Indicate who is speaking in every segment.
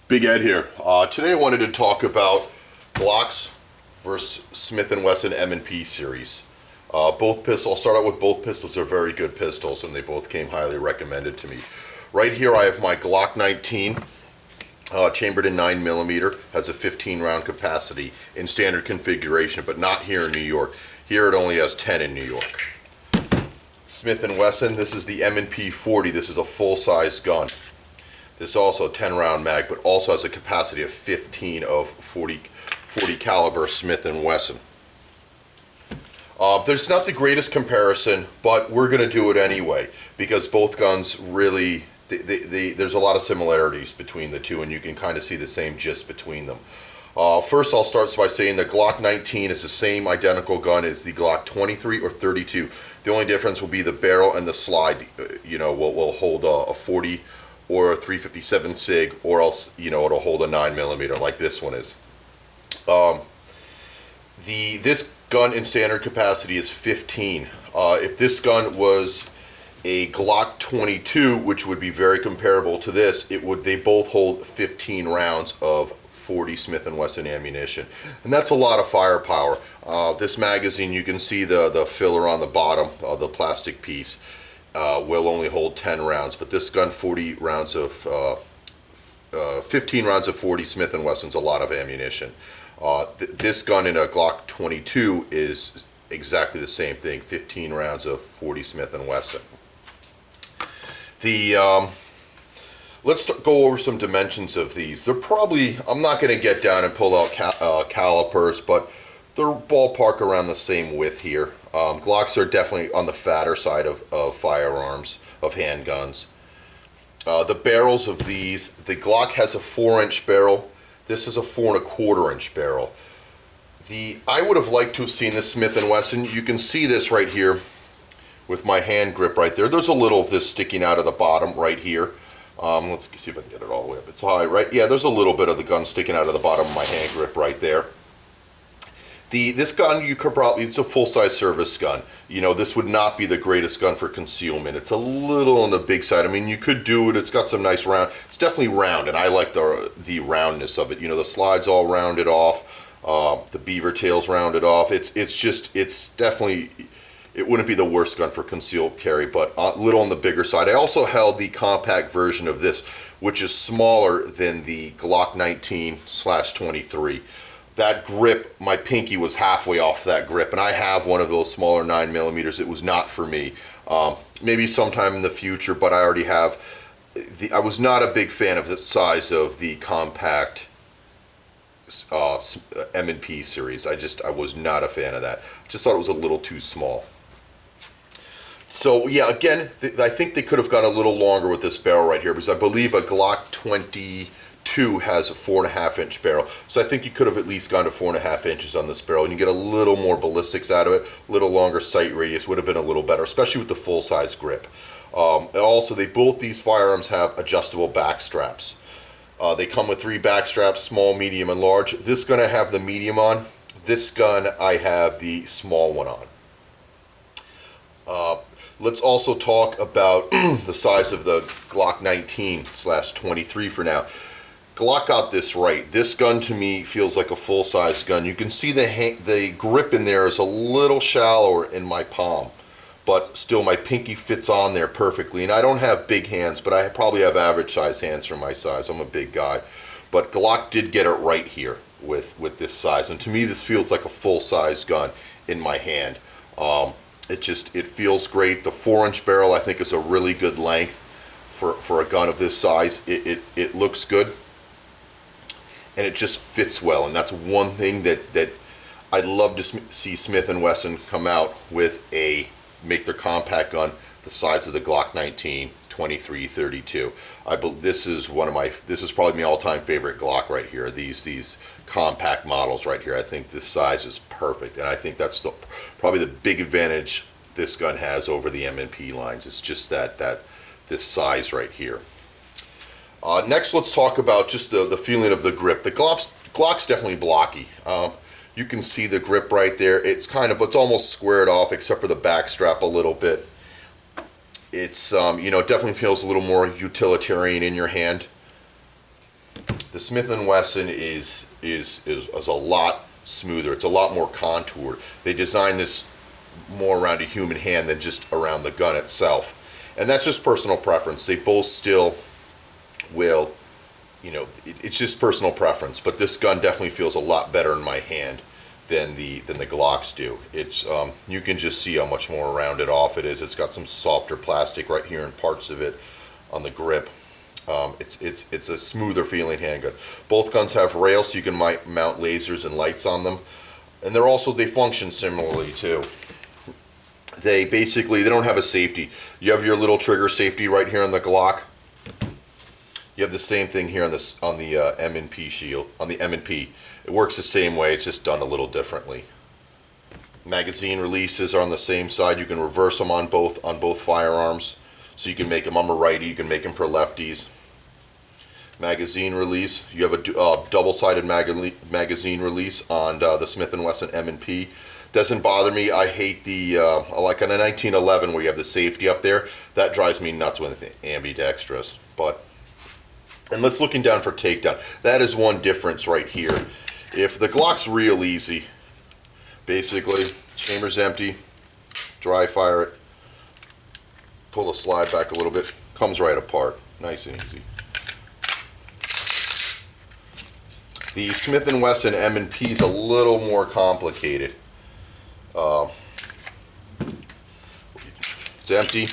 Speaker 1: Big Ed here. Today I wanted to talk about Glocks versus Smith Wesson M&P series. Both pistols, I'll start out with both pistols. They're very good pistols and they both came highly recommended to me. Right here I have my Glock 19, chambered in 9mm, has a 15 round capacity in standard configuration, but not here in New York. Here it only has 10 in New York. Smith & Wesson, this is the M&P 40. This is a full-size gun. This is also a 10 round mag, but also has a capacity of 15 of 40 caliber Smith & Wesson. There's not the greatest comparison, but we're going to do it anyway because both guns really, there's a lot of similarities between the two, and you can kind of see the same gist between them. First, I'll start by saying the Glock 19 is the same identical gun as the Glock 23 or 32. The only difference will be the barrel and the slide. Will hold a 40 or a 357 SIG, or else it'll hold a 9mm like this one is. This gun in standard capacity is 15. If this gun was a Glock 22, which would be very comparable to this, they both hold 15 rounds of 40 Smith & Wesson ammunition, and that's a lot of firepower. This magazine, you can see the filler on the bottom, the plastic piece. Will only hold 10 rounds, but this gun 15 rounds of 40 Smith & Wesson's a lot of ammunition. This gun in a Glock 22 is exactly the same thing, 15 rounds of 40 Smith & Wesson. Let's go over some dimensions of these. They're probably, I'm not going to get down and pull out calipers, but they're ballpark around the same width here. Glocks are definitely on the fatter side of firearms, of handguns. The barrels of these, the Glock has a 4-inch barrel. This is a 4¼ barrel. I would have liked to have seen this Smith & Wesson. You can see this right here with my hand grip right there. There's a little of this sticking out of the bottom right here. Let's see if I can get it all the way up. It's high, right? Yeah, there's a little bit of the gun sticking out of the bottom of my hand grip right there. This gun, you could probably, it's a full-size service gun. This would not be the greatest gun for concealment. It's a little on the big side. I mean, you could do it. It's got some nice round. It's definitely round, and I like the roundness of it. The slide's all rounded off. The beaver tail's rounded off. It's definitely, it wouldn't be the worst gun for concealed carry, but a little on the bigger side. I also held the compact version of this, which is smaller than the Glock 19/23. That grip, my pinky was halfway off that grip, and I have one of those smaller 9mm. It was not for me. Maybe sometime in the future, but I already have. I was not a big fan of the size of the compact M&P series. I was not a fan of that. Just thought it was a little too small. So yeah, again, I think they could have gone a little longer with this barrel right here, because I believe a Glock 22 has a 4½-inch barrel, so I think you could have at least gone to 4½ inches on this barrel, and you get a little more ballistics out of it. A little longer sight radius would have been a little better, especially with the full-size grip. And also, both these firearms have adjustable back straps. They come with 3 back straps: small, medium, and large. This gun I have the medium on. This gun I have the small one on. Let's also talk about the size of the Glock 19/23 for now. Glock got this right. This gun to me feels like a full-size gun. You can see the grip in there is a little shallower in my palm, but still my pinky fits on there perfectly. And I don't have big hands, but I probably have average size hands for my size. I'm a big guy. But Glock did get it right here with this size. And to me, this feels like a full-size gun in my hand. It feels great. The 4-inch barrel I think is a really good length for a gun of this size. It looks good. And it just fits well, and that's one thing that I'd love to see Smith & Wesson come out with, make their compact gun the size of the Glock 19/23/32. This is probably my all-time favorite Glock right here. These compact models right here. I think this size is perfect, and I think that's probably the big advantage this gun has over the M&P lines. It's just this size right here. Next, let's talk about just the feeling of the grip. The Glock's definitely blocky. You can see the grip right there. It's almost squared off except for the back strap a little bit. It's, it definitely feels a little more utilitarian in your hand. The Smith & Wesson is a lot smoother. It's a lot more contoured. They designed this more around a human hand than just around the gun itself. And that's just personal preference. They both still will, it's just personal preference. But this gun definitely feels a lot better in my hand than the Glocks do. It's you can just see how much more rounded off it is. It's got some softer plastic right here in parts of it on the grip. It's a smoother feeling handgun. Both guns have rails, so you can mount lasers and lights on them, and they function similarly too. They don't have a safety. You have your little trigger safety right here on the Glock. You have the same thing here on the M&P shield, on the M&P. It works the same way, it's just done a little differently. Magazine releases are on the same side. You can reverse them on both firearms. So you can make them, I'm a righty, you can make them for lefties. Magazine release, you have a double-sided magazine release on the Smith & Wesson M&P. Doesn't bother me. I hate the, like on a 1911 where you have the safety up there. That drives me nuts with the ambidextrous. And let's looking down for takedown. That is one difference right here. If the Glock's real easy, basically, chamber's empty, dry fire it, pull the slide back a little bit, comes right apart, nice and easy. The Smith & Wesson M&P is a little more complicated. It's empty.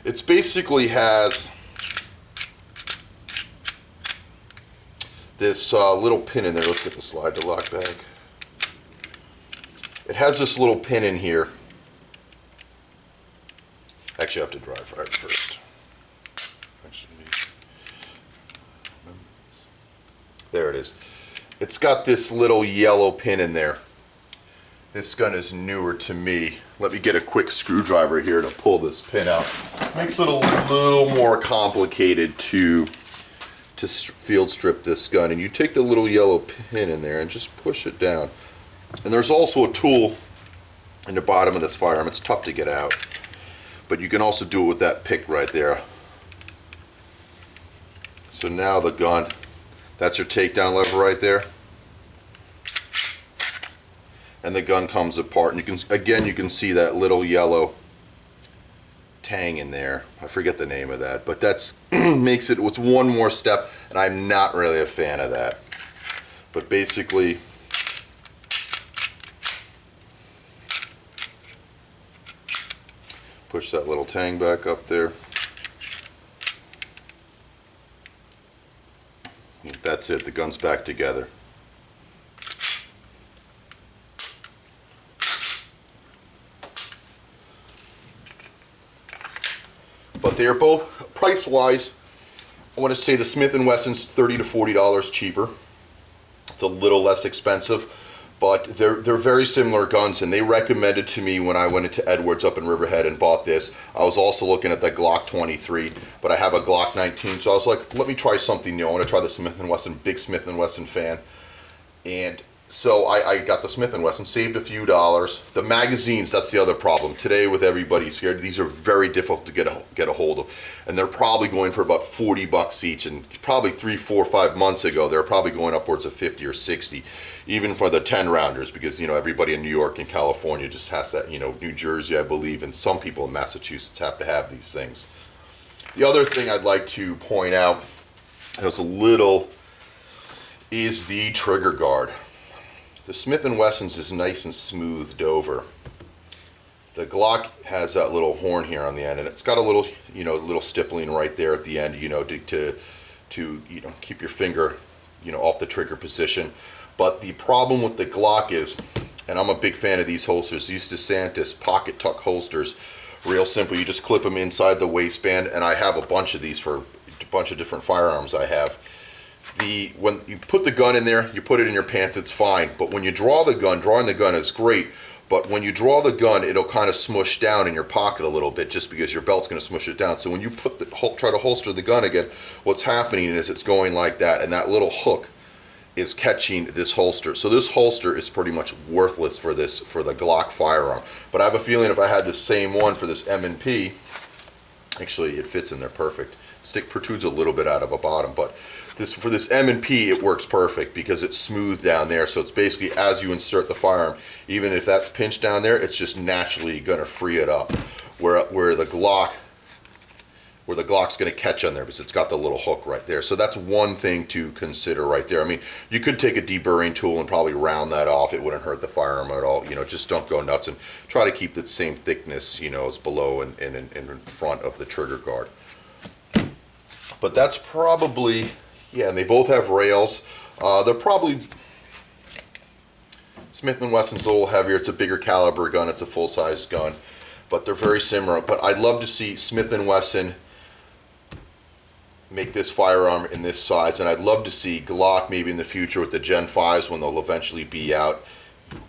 Speaker 1: It basically has this little pin in there. Let's get the slide to lock back. It has this little pin in here. Actually, I have to dry fire it first. There it is. It's got this little yellow pin in there. This gun is newer to me. Let me get a quick screwdriver here to pull this pin out. Makes it a little more complicated to field strip this gun. And you take the little yellow pin in there and just push it down. And there's also a tool in the bottom of this firearm. It's tough to get out, but you can also do it with that pick right there. So now the gun, that's your takedown lever right there, and the gun comes apart, and you can see that little yellow tang in there. I forget the name of that, but that's makes it, it's one more step, and I'm not really a fan of that. But basically, push that little tang back up there. That's it, the gun's back together. But they are both, price-wise, I want to say the Smith & Wesson's $30 to $40 cheaper. It's a little less expensive, but they're very similar guns, and they recommended to me when I went into Edwards up in Riverhead and bought this. I was also looking at the Glock 23, but I have a Glock 19, so I was like, let me try something new. I want to try the Smith & Wesson, big Smith & Wesson fan. And so I got the Smith & Wesson, saved a few dollars. The magazines, that's the other problem. Today with everybody scared, these are very difficult to get a hold of. And they're probably going for about 40 bucks each, and probably 3, 4, 5 months ago, they're probably going upwards of 50 or 60. Even for the 10 rounders, because everybody in New York and California just has that, New Jersey, I believe, and some people in Massachusetts have to have these things. The other thing I'd like to point out, is the trigger guard. The Smith & Wesson's is nice and smoothed over. The Glock has that little horn here on the end, and it's got a little, little stippling right there at the end, to keep your finger, off the trigger position. But the problem with the Glock is, and I'm a big fan of these holsters, these DeSantis pocket tuck holsters, real simple. You just clip them inside the waistband, and I have a bunch of these for a bunch of different firearms I have. When you put the gun in there, you put it in your pants, it's fine. But when you draw the gun, drawing the gun is great. But when you draw the gun, it'll kind of smush down in your pocket a little bit, just because your belt's going to smush it down. So when you try to holster the gun again, what's happening is it's going like that, and that little hook is catching this holster. So this holster is pretty much worthless for the Glock firearm. But I have a feeling if I had the same one for this M&P, actually it fits in there perfect. Stick protrudes a little bit out of a bottom, but for this M&P, it works perfect because it's smooth down there. So it's basically as you insert the firearm, even if that's pinched down there, it's just naturally going to free it up. Where the Glock's going to catch on there because it's got the little hook right there. So that's one thing to consider right there. I mean, you could take a deburring tool and probably round that off. It wouldn't hurt the firearm at all. You know, just don't go nuts and try to keep the same thickness, you know, as below and in front of the trigger guard. But that's probably, yeah, and they both have rails. They're probably, Smith & Wesson's a little heavier. It's a bigger caliber gun. It's a full-size gun. But they're very similar. But I'd love to see Smith & Wesson make this firearm in this size, and I'd love to see Glock maybe in the future with the Gen 5s when they'll eventually be out,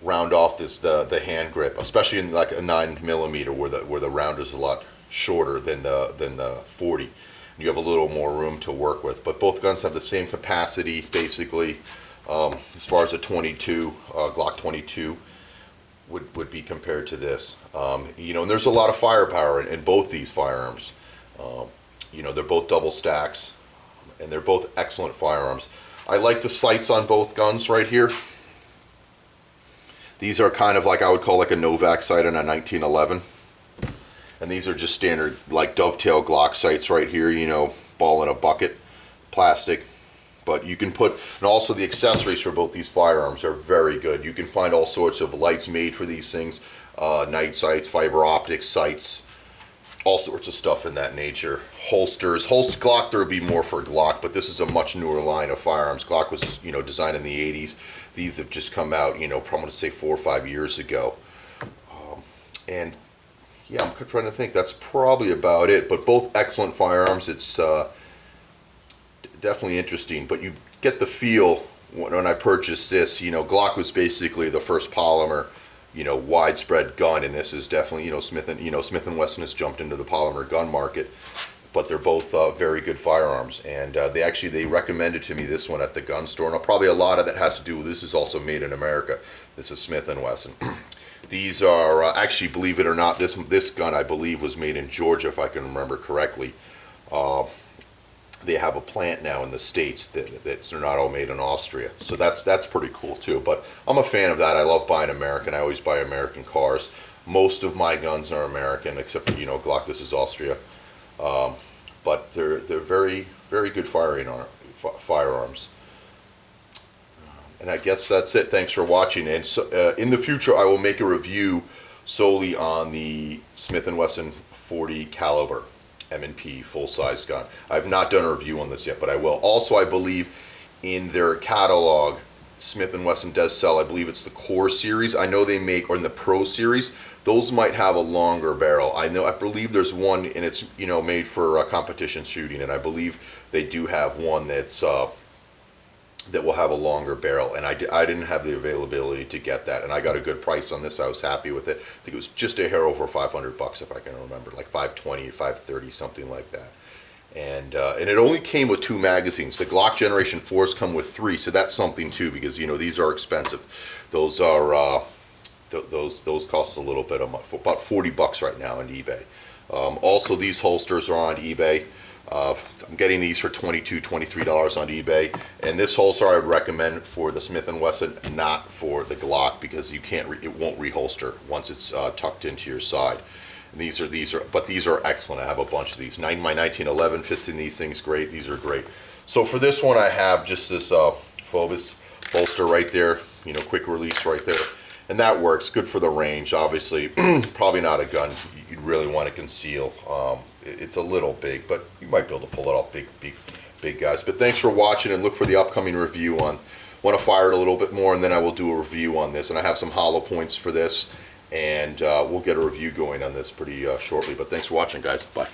Speaker 1: round off the hand grip, especially in like a 9mm where the round is a lot shorter than the 40. You have a little more room to work with. But both guns have the same capacity basically, as far as a 22 Glock 22 would be compared to this. You know, and there's a lot of firepower in both these firearms. You know, they're both double stacks, and they're both excellent firearms. I like the sights on both guns right here. These are kind of like, I would call like a Novak sight on a 1911. And these are just standard like dovetail Glock sights right here, you know, ball in a bucket, plastic. But you can put, and also the accessories for both these firearms are very good. You can find all sorts of lights made for these things, night sights, fiber optic sights, all sorts of stuff in that nature. Holsters, Glock, there would be more for Glock, but this is a much newer line of firearms. Glock was, you know, designed in the 80s. These have just come out, you know, I'm going to say 4 or 5 years ago. And yeah, I'm trying to think, that's probably about it, but both excellent firearms. It's definitely interesting, but you get the feel when I purchased this, you know, Glock was basically the first polymer, you know, widespread gun, and this is definitely, you know, Smith & Wesson has jumped into the polymer gun market, but they're both very good firearms, and they recommended to me this one at the gun store, and probably a lot of that has to do with this is also made in America. This is Smith & Wesson. These are actually, believe it or not, this gun I believe was made in Georgia, if I can remember correctly. They have a plant now in the States that they're not all made in Austria. So that's pretty cool too. But I'm a fan of that. I love buying American. I always buy American cars. Most of my guns are American, except for, you know, Glock. This is Austria. But they're very, very good firearms. And I guess that's it. Thanks for watching. And so, in the future, I will make a review solely on the Smith & Wesson 40 caliber M&P full-size gun. I've not done a review on this yet, but I will. Also, I believe in their catalog, Smith & Wesson does sell, I believe it's the Core series. I know they make, or in the Pro series, those might have a longer barrel. I believe there's one, and it's, you know, made for competition shooting, and I believe they do have one that's that will have a longer barrel, and I didn't have the availability to get that, and I got a good price on this. I was happy with it. I think it was just a hair over $500 if I can remember, like 520, 530, something like that. And it only came with 2 magazines. The Glock Generation 4s come with 3, so that's something too, because, you know, these are expensive. Those are those cost a little bit of money, about $40 right now on eBay. Also, these holsters are on eBay. I'm getting these for $22, $23 on eBay, and this holster I would recommend for the Smith & Wesson, not for the Glock, because you can't, it won't reholster once it's tucked into your side. And these are excellent. I have a bunch of these. My 1911 fits in these things great. These are great. So for this one, I have just this Phobos holster right there. You know, quick release right there, and that works. Good for the range. Obviously, probably not a gun you'd really want to conceal. It's a little big, but you might be able to pull it off, big guys. But thanks for watching, and look for the upcoming review on, want to fire it a little bit more, and then I will do a review on this. And I have some hollow points for this, and we'll get a review going on this pretty shortly. But thanks for watching, guys. Bye.